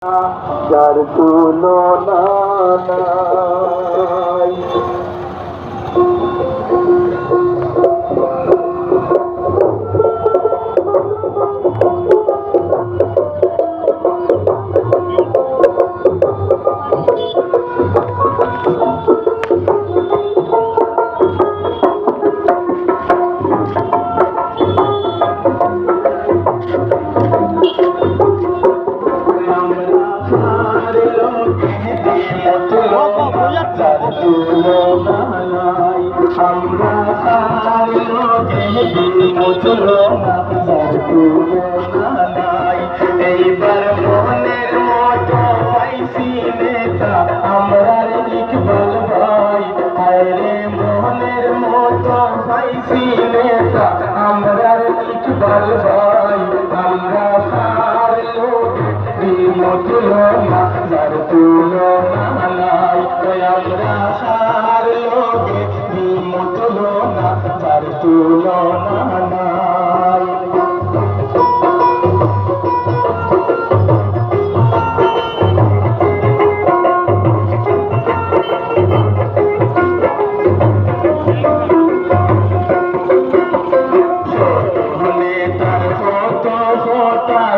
যার তুলনা নাই। যার তুলনা নাই, আমরা সার লোকে মুচলো না, যার তুলনা নাই। এইবার মনের মতো পাইছি নেতা আমরার ইকবাল ভাই, আরে মনের মতো পাইছি নেতা আমরার ইকবাল ভাই। আমরা সার লোকে মুচলো না, যার তুলনা নাই। আমরা সার লোকে মুচলো না, যার তুলনা নাই।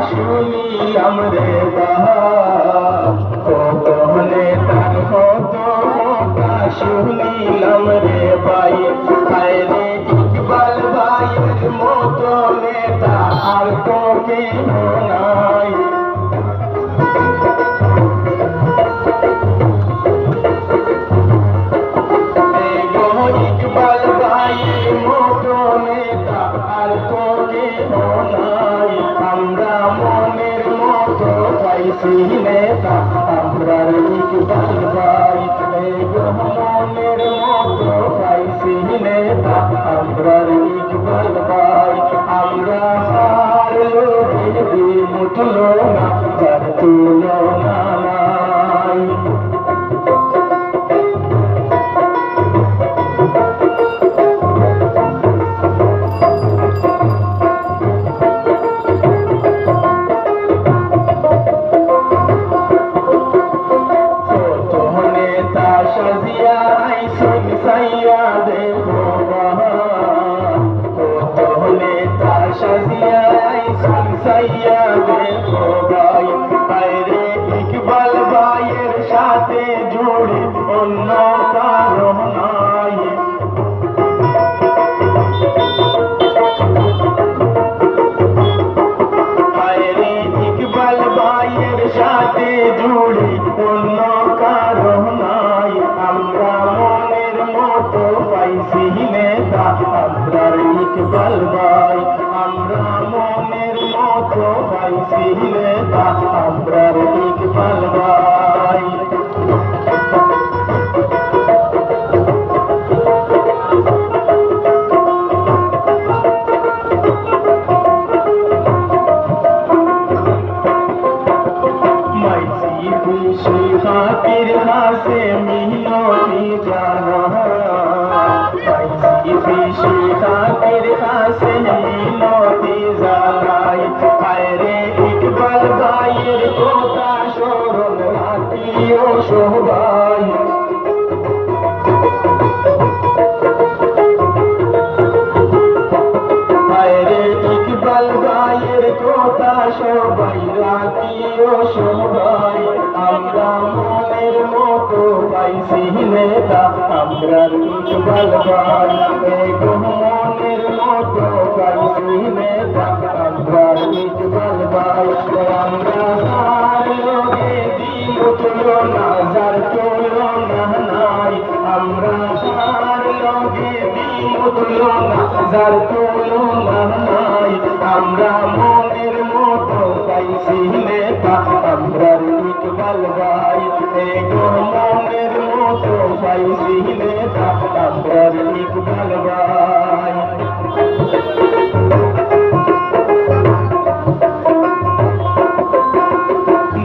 শুনিলাম রে কত নেতার কত কথা শুনিলাম রে ভাই, রে ইকবাল ভাইয়ের মতো নেতা আর তো কেউ নাই। ইকবাল ভাইয়ের মতো নেতা আর তো কেউ নাই। আমরা মনের মতো পাইছি নেতা আমরার ইকবাল ভাই, মনের মতো পাইছি নেতা আমরার ইকবাল ভাই। আমরা হার লোকে মুঠলো না, যার তুলনা নাই। সাজিয়া আইসুন সাইয়া দেখো কত নেতা সাজিয়া আইসুন সাইয়া দেখো ভাই, বাইরে ইকবাল ভাইয়ের সাথে জুড়ে অন্য কারণ নাই। বাইরে ইকবাল ভাইয়ের সাথে জুড়ে অন্য কারণ নাই। আমরা মনের মতো পাইছি নেতা আমরার ইকবাল ভাই, আমরা মনের মতো পাইছি নেতা আমরার ইকবাল ভাই। খাতির হাসে মিনতি জানা, পাইছি বেশি খাতির হাসে মিনতি জানাই। আরে ইকবাল ভাইয়ের কথা স্মরণ রাখিও সবাই। আরে ইকবাল ভাইয়ের কথা সবাই রাখিও সবাই। আমরা মনের মতো পাইছি নেতা আমরার ইকবাল ভাই, মনের মতো পাইছি নেতা আমরার ইকবাল ভাই। আমরা হার লোকে মুঠলো না, যার তুলনা নাই। আমরা হার লোকে মুঠলো না, যার তুলনা নাই। আমরা মনের মতো পাইছি নেতা আমরার ইকবাল ভাই, মনের মতো পাইছি নেতা আমরার ইকবাল ভাই।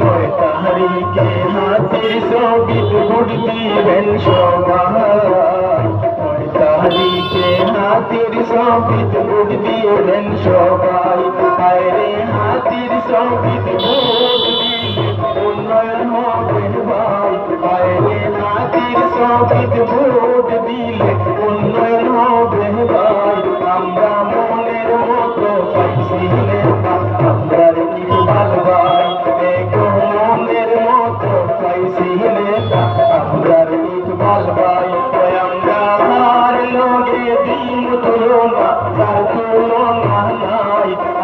9 তারিখে হাতির সঙ্গীত ভোট দিবেন সবাই, 9 তারিখে হাতির সঙ্গীত ভোট দিবেন সবাই। হাতির সঙ্গীত ভোট দিবেন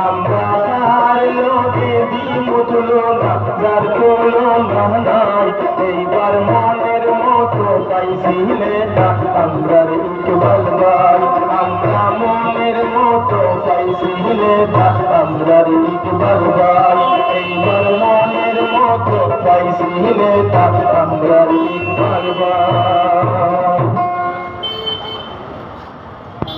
আমরা কার লোকে দিমুতলো না যার তুলনা নাই এইবার মনের মতো পাইছিলে না আমরা ইকবাল ভাই আমরা মনের মতো পাইছিলে না আমরা ইকবাল ভাই এইবার মনের মতো পাইছিলে না আমরা ইকবাল ভাই